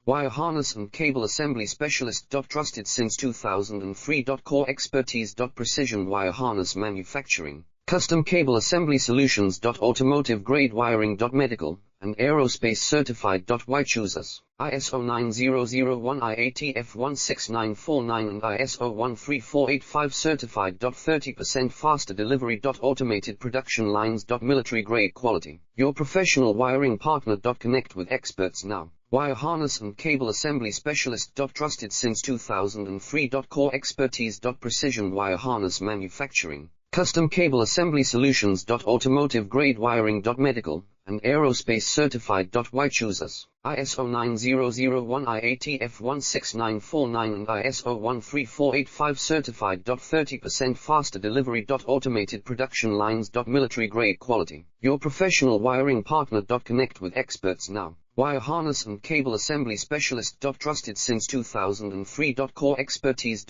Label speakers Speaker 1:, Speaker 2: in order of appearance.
Speaker 1: Wire harness and cable assembly specialist. Trusted since 2003. Core expertise. Precision wire harness manufacturing, custom cable assembly solutions. Automotive grade wiring. Medical and aerospace certified. Why choose us? ISO 9001 IATF 16949 and ISO 13485 certified. 30% faster delivery. Automated production lines. Military grade quality. Your professional wiring partner. Connect with experts now. Wire harness and cable assembly specialist. Trusted since 2003. Core expertise. Precision wire harness manufacturing, custom cable assembly solutions. Automotive grade wiring. Medical and aerospace certified. Why choose us? ISO 9001 IATF 16949 and ISO 13485 certified. 30% faster delivery. Automated production lines. Military grade quality. Your professional wiring partner. Connect with experts now. Wire harness and cable assembly specialist. Trusted since 2003. Core expertise.